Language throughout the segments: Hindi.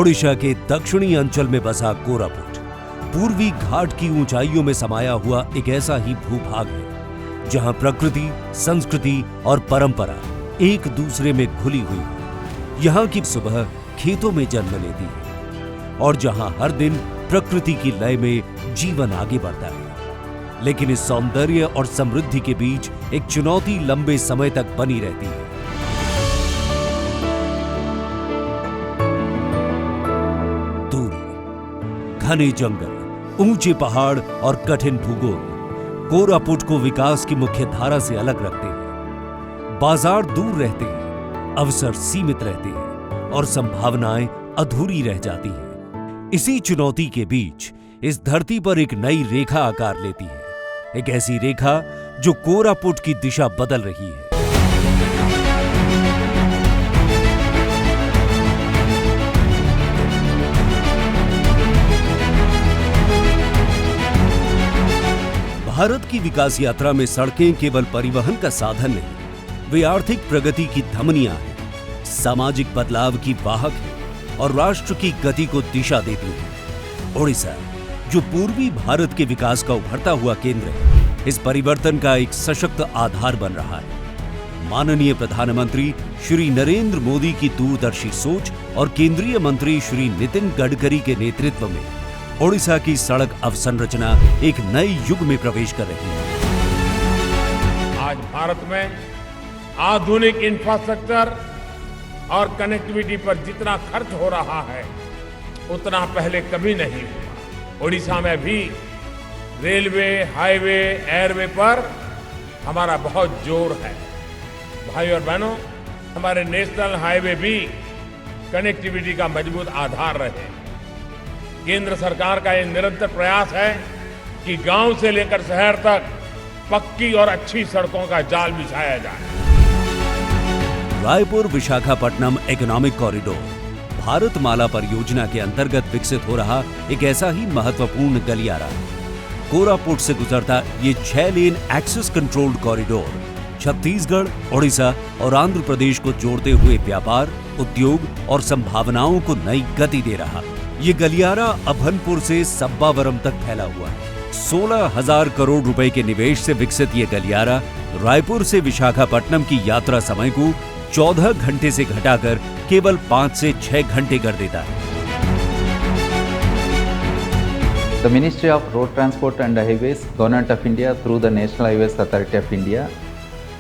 ओडिशा के दक्षिणी अंचल में बसा कोरापुट पूर्वी घाट की ऊंचाइयों में समाया हुआ एक ऐसा ही भूभाग है जहां प्रकृति, संस्कृति और परंपरा एक दूसरे में घुली हुई है। यहाँ की सुबह खेतों में जन्म लेती है और जहां हर दिन प्रकृति की लय में जीवन आगे बढ़ता है, लेकिन इस सौंदर्य और समृद्धि के बीच एक चुनौती लंबे समय तक बनी रहती है। दूरी, घने जंगल, ऊंचे पहाड़ और कठिन भूगोल कोरापुट को विकास की मुख्य धारा से अलग रखते हैं। बाजार दूर रहते हैं, अवसर सीमित रहते हैं और संभावनाएं अधूरी रह जाती हैं। इसी चुनौती के बीच इस धरती पर एक नई रेखा आकार लेती है, एक ऐसी रेखा जो कोरापुट की दिशा बदल रही है। भारत की विकास यात्रा में सड़कें केवल परिवहन का साधन नहीं, वे आर्थिक प्रगति की धमनियां हैं, सामाजिक बदलाव की वाहक है और राष्ट्र की गति को दिशा देती है। ओडिशा, जो पूर्वी भारत के विकास का उभरता हुआ केंद्र है, इस परिवर्तन का एक सशक्त आधार बन रहा है। माननीय प्रधानमंत्री श्री नरेंद्र मोदी की दूरदर्शी सोच और केंद्रीय मंत्री श्री नितिन गडकरी के नेतृत्व में ओडिशा की सड़क अवसंरचना एक नए युग में प्रवेश कर रही है। आज भारत में आधुनिक इंफ्रास्ट्रक्चर और कनेक्टिविटी पर जितना खर्च हो रहा है उतना पहले कभी नहीं हुआ। ओडिशा में भी रेलवे, हाईवे, एयरवे पर हमारा बहुत जोर है। भाई और बहनों, हमारे नेशनल हाईवे भी कनेक्टिविटी का मजबूत आधार रहे। केंद्र सरकार का ये निरंतर प्रयास है कि गांव से लेकर शहर तक पक्की और अच्छी सड़कों का जाल बिछाया जाए। रायपुर विशाखापट्टनम इकोनॉमिक कॉरिडोर भारतमाला परियोजना के अंतर्गत विकसित हो रहा एक ऐसा ही महत्वपूर्ण गलियारा। कोरापुट से गुजरता ये 6 lane access controlled corridor Chhattisgarh, Odisha और आंध्र प्रदेश को जोड़ते हुए व्यापार, उद्योग और संभावनाओं को नई गति दे रहा। ये गलियारा अभनपुर से सब्बावरम तक फैला हुआ है। 16,000 करोड़ रुपए के निवेश से विकसित ये गलियारा रायपुर से विशाखापट्टनम की यात्रा समय को 14 घंटे से घटाकर केवल 5 से 6 घंटे कर देता है। The Ministry of Road Transport and Highways, Government of India through the National Highways Authority of India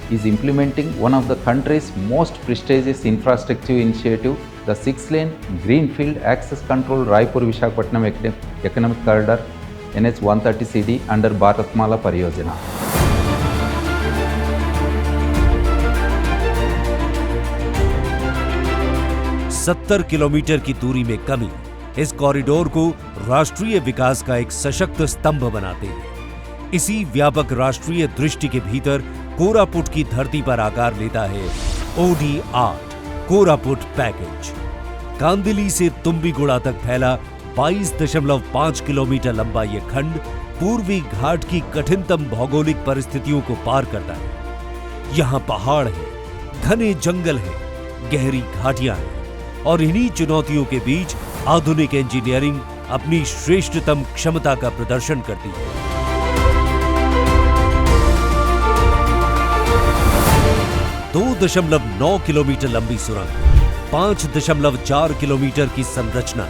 is implementing one of the country's most prestigious infrastructure initiative, the 6-lane Greenfield Access Control Raipur Visakhapatnam Economic Corridor NH 130 CD under Bharatmala Pariyojana. सत्तर किलोमीटर की दूरी में कमी इस कॉरिडोर को राष्ट्रीय विकास का एक सशक्त स्तंभ बनाते हैं। इसी व्यापक राष्ट्रीय दृष्टि के भीतर कोरापुट की धरती पर आकार लेता है OD8 कोरापुट पैकेज। कांदिली से तुम्बिगुड़ा तक फैला 22.5 किलोमीटर लंबा यह खंड पूर्वी घाट की कठिनतम भौगोलिक परिस्थितियों को पार करता है। यहाँ पहाड़ है, घने जंगल है, गहरी घाटियां हैं और इन्हीं चुनौतियों के बीच आधुनिक इंजीनियरिंग अपनी श्रेष्ठतम क्षमता का प्रदर्शन करती है। 2.9 किलोमीटर लंबी सुरंग, 5.4 किलोमीटर की संरचना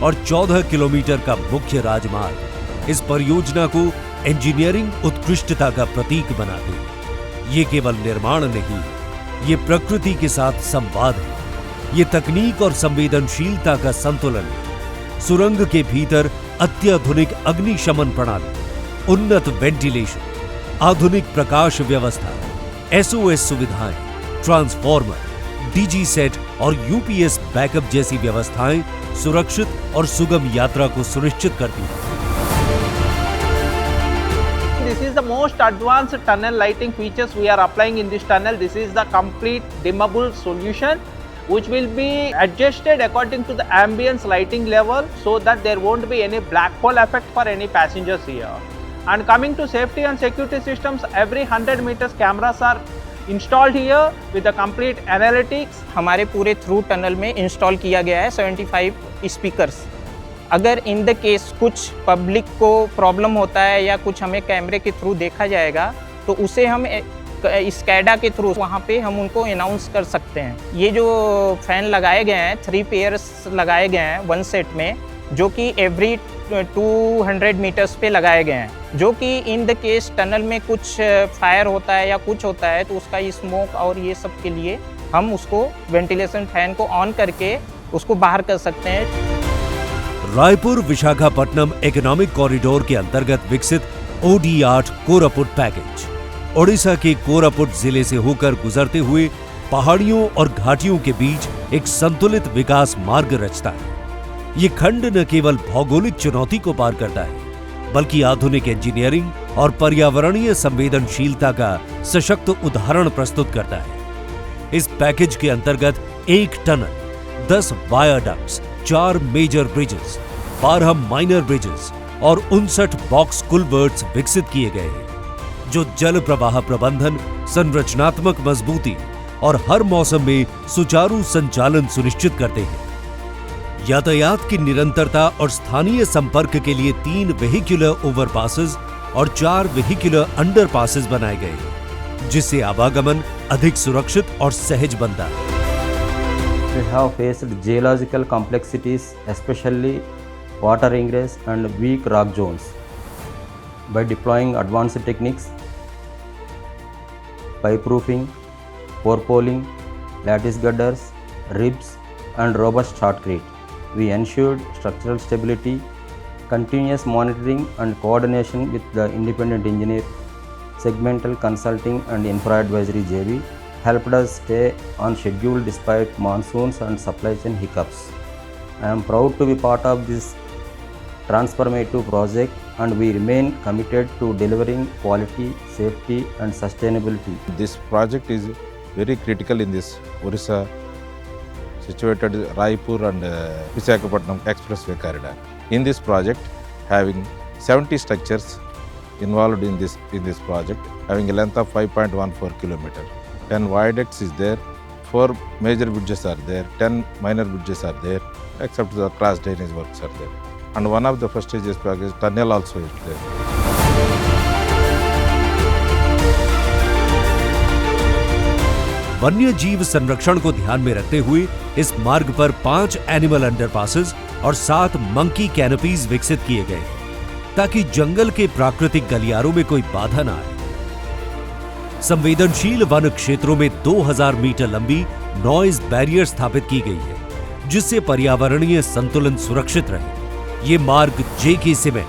और 14 किलोमीटर का मुख्य राजमार्ग इस परियोजना को इंजीनियरिंग उत्कृष्टता का प्रतीक बनाते हैं। ये केवल निर्माण नहीं, ये प्रकृति के साथ संवाद है, ये तकनीक और संवेदनशीलता का संतुलन है। सुरंग के भीतर अत्याधुनिक अग्निशमन प्रणाली, उन्नत वेंटिलेशन, आधुनिक प्रकाश व्यवस्था, SOS सुविधाएं, ट्रांसफॉर्मर, DG सेट और UPS बैकअप जैसी व्यवस्थाएं सुरक्षित और सुगम यात्रा को सुनिश्चित करती हैं। This is the most advanced tunnel lighting features we are applying in this tunnel. This is the complete dimmable solution which will be adjusted according to the ambience lighting level so that there won't be any black hole effect for any passengers here. And coming to safety and security systems, every 100 meters cameras are installed here with the complete analytics. हमारे पूरे थ्रू टनल में इंस्टॉल किया गया है 75 स्पीकर्स। अगर इन द केस कुछ पब्लिक को प्रॉब्लम होता है या कुछ हमें कैमरे के थ्रू देखा जाएगा तो उसे हम स्कैडा के थ्रू वहाँ पे हम उनको अनाउंस कर सकते हैं। ये जो फैन लगाए गए हैं 3 पेयर्स लगाए गए हैं 1 सेट में, जो कि एवरी 200 मीटर्स पे लगाए गए हैं, जो कि इन द केस टनल में कुछ फायर होता है या कुछ होता है तो उसका स्मोक और ये सब के लिए हम उसको वेंटिलेशन फैन को ऑन करके उसको बाहर कर सकते हैं। रायपुर विशाखापट्टनम इकोनॉमिक कॉरिडोर के अंतर्गत विकसित OD8 कोरापुट पैकेज ओडिशा के कोरापुट जिले से होकर गुजरते हुए पहाड़ियों और घाटियों के बीच एक संतुलित विकास मार्ग रचता है। ये खंड न केवल भौगोलिक चुनौती को पार करता है बल्कि आधुनिक इंजीनियरिंग और पर्यावरणीय संवेदनशीलता का सशक्त उदाहरण प्रस्तुत करता है। इस पैकेज के अंतर्गत 1 tunnel, 10 viaducts, 4 major bridges, 12 minor bridges और 59 बॉक्स कुलवर्ट्स विकसित किए गए हैं, जो जल प्रवाह प्रबंधन, संरचनात्मक मजबूती और हर मौसम में सुचारू संचालन सुनिश्चित करते हैं। यातायात की निरंतरता और स्थानीय संपर्क के लिए 3 वेहिकुलर ओवरपासेस और 4 वेहिकुलर अंडरपासेस बनाए गए हैं, जिससे आवागमन अधिक सुरक्षित और सहज बनता है। We have faced geological complexities, especially water ingress and weak rock zones. By deploying advanced techniques, pipe roofing, forepoling, lattice girders, ribs, and robust shotcrete, we ensured structural stability. Continuous monitoring and coordination with the independent engineer, segmental consulting, and infra advisory JV helped us stay on schedule despite monsoons and supply chain hiccups. I am proud to be part of this transformative project, and we remain committed to delivering quality, safety, and sustainability. This project is very critical in this Orissa situated Raipur and Visakhapatnam Expressway corridor. In this project, having 70 structures involved in this project, having a length of 5.14 kilometer. 10 viaducts is there, 4 major bridges are there, 10 minor bridges are there, except the cross drainage works are there. And one of the prestigious package tunnel also is there. वन्य जीव संरक्षण को ध्यान में रखते हुए इस मार्ग पर 5 एनिमल अंडरपासेस और 7 मंकी कैनोपीज विकसित किए गए ताकि जंगल के प्राकृतिक गलियारों में कोई बाधा न आए। संवेदनशील वन क्षेत्रों में 2000 मीटर लंबी नॉइज बैरियर स्थापित की गई है, जिससे पर्यावरणीय संतुलन सुरक्षित रहे। ये मार्ग JK सीमेंट,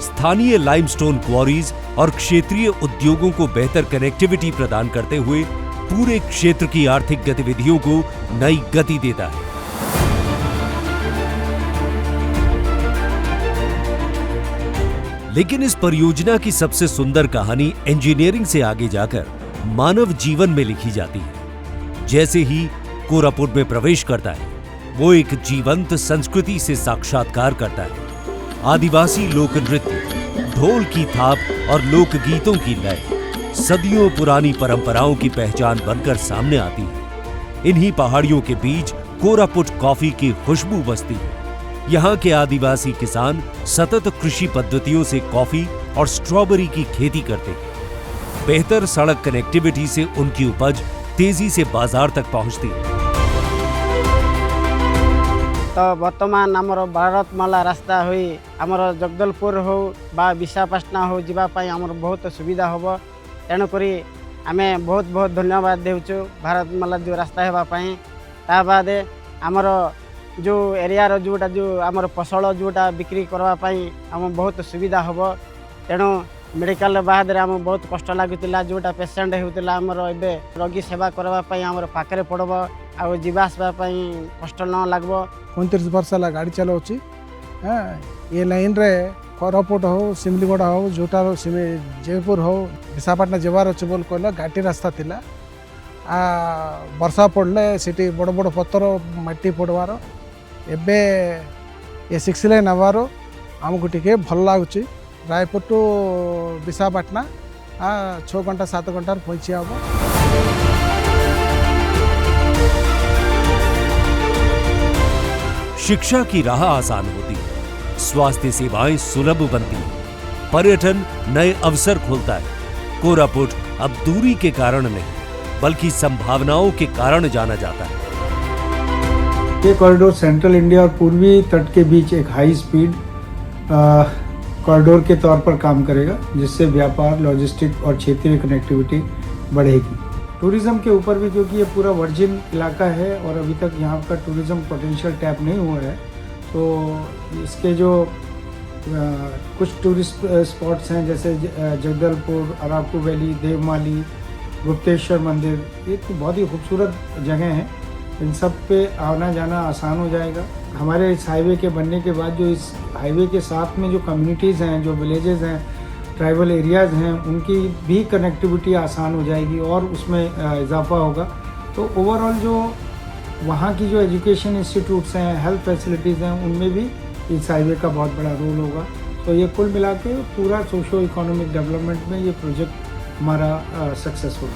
स्थानीय लाइमस्टोन क्वारीज और क्षेत्रीय उद्योगों को बेहतर कनेक्टिविटी प्रदान करते हुए पूरे क्षेत्र की आर्थिक गतिविधियों को नई गति देता है। लेकिन इस परियोजना की सबसे सुंदर कहानी इंजीनियरिंग से आगे जाकर मानव जीवन में लिखी जाती है। जैसे ही कोरापुट में प्रवेश करता है, वो एक जीवंत संस्कृति से साक्षात्कार करता है। आदिवासी लोक नृत्य, ढोल की थाप और लोकगीतों की लय सदियों पुरानी परंपराओं की पहचान बनकर सामने आती है। इन्हीं पहाड़ियों के बीच कोरापुट कॉफी की खुशबू बसती है। यहाँ के आदिवासी किसान सतत कृषि पद्धतियों से कॉफी और स्ट्रॉबेरी की खेती करते हैं। बेहतर सड़क कनेक्टिविटी से उनकी उपज तेजी से बाजार तक पहुँचती है। तो वर्तमान आमर भारतमाला रास्ता हुई आमर जगदलपुर हो बा विशाखापट्टनम हो जीवाई आमर बहुत सुविधा हम। तेणुक आम बहुत बहुत धन्यवाद देचु भारतमाला जो रास्ता होगापाई। ता बाद आमर जो एरिया जोटा जो आमर फसल जोटा बिक्री करवाई आम बहुत सुविधा हम। तेणु मेडिकल बाद आम बहुत कष्ट लगुला जोटा पेसेंट होता आमर ए रोगी सेवा करवाई आमर पाखे पड़ब आ जावासवाई कष्ट न लगे। 29 वर्ष है गाड़ी चलाऊँगी। ये लाइन रे कोरापुट हो सिमलीगुड़ा हो जोटा जयपुर हो विशाखापट्टनम जबार अच्छे बोल कहला घाटी रास्ता थिला। वर्षा पड़े सीटी बड़ बड़ पत्थर मट्टी पड़वार एबे ये 6 लाइन आवार आमको टिके भल लगुच। रायपुर टू विशाखापट्टनम 6 घंटा 7 घंटा पहुँची हम। शिक्षा की राह आसान होती है, स्वास्थ्य सेवाएं सुलभ बनती हैं, पर्यटन नए अवसर खोलता है। कोरापुट अब दूरी के कारण नहीं बल्कि संभावनाओं के कारण जाना जाता है। ये कॉरिडोर सेंट्रल इंडिया और पूर्वी तट के बीच एक हाई स्पीड कॉरिडोर के तौर पर काम करेगा, जिससे व्यापार, लॉजिस्टिक और क्षेत्रीय कनेक्टिविटी बढ़ेगी। टूरिज्म के ऊपर भी, क्योंकि ये पूरा वर्जिन इलाका है और अभी तक यहाँ का टूरिज्म पोटेंशियल टैप नहीं हुआ है, तो इसके जो कुछ टूरिस्ट स्पॉट्स हैं जैसे जगदलपुर, अराकू वैली, देवमाली, गुप्तेश्वर मंदिर, ये तो बहुत ही खूबसूरत जगह हैं। इन सब पे आना जाना आसान हो जाएगा। हमारे इस हाईवे के बनने के बाद जो इस हाईवे के साथ में जो कम्युनिटीज़ हैं, जो विलेजेस हैं, ट्राइबल एरियाज़ हैं, उनकी भी कनेक्टिविटी आसान हो जाएगी और उसमें इजाफा होगा। तो ओवरऑल जो वहाँ की जो एजुकेशन इंस्टीट्यूट्स हैं, हेल्थ फैसिलिटीज़ हैं, उनमें भी इस हाईवे का बहुत बड़ा रोल होगा। तो ये कुल मिला के पूरा सोशो इकोनॉमिक डेवलपमेंट में ये प्रोजेक्ट हमारा सक्सेसफुल है।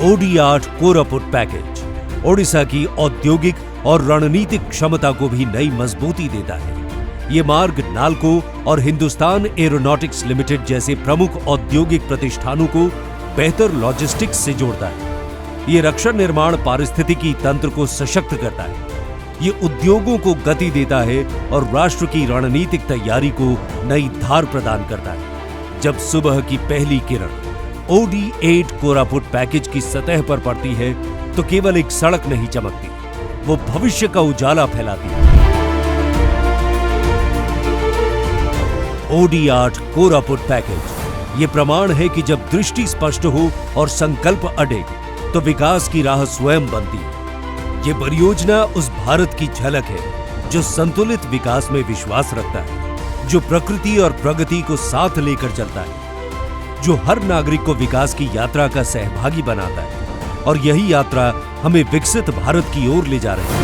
OD8 कोरापुट पैकेज ओडिशा की औद्योगिक और रणनीतिक क्षमता को भी नई मजबूती देता है। ये मार्ग नाल्को और हिंदुस्तान एरोनॉटिक्स लिमिटेड जैसे प्रमुख औद्योगिक प्रतिष्ठानों को बेहतर लॉजिस्टिक्स से जोड़ता है। ये रक्षा निर्माण पारिस्थितिकी तंत्र को सशक्त करता है। ये उद्योगों को गति देता है और राष्ट्र की रणनीतिक तैयारी को नई धार प्रदान करता है। जब सुबह की पहली किरण OD8 कोरापुट पैकेज की सतह पर पड़ती है तो केवल एक सड़क नहीं चमकती, वो भविष्य का उजाला फैलाती है। OD8 कोरापुट पैकेज ये प्रमाण है कि जब दृष्टि स्पष्ट हो और संकल्प अड़े तो विकास की राह स्वयं बनती है। ये परियोजना उस भारत की झलक है जो संतुलित विकास में विश्वास रखता है, जो प्रकृति और प्रगति को साथ लेकर चलता है, जो हर नागरिक को विकास की यात्रा का सहभागी बनाता है। और यही यात्रा हमें विकसित भारत की ओर ले जा रही है।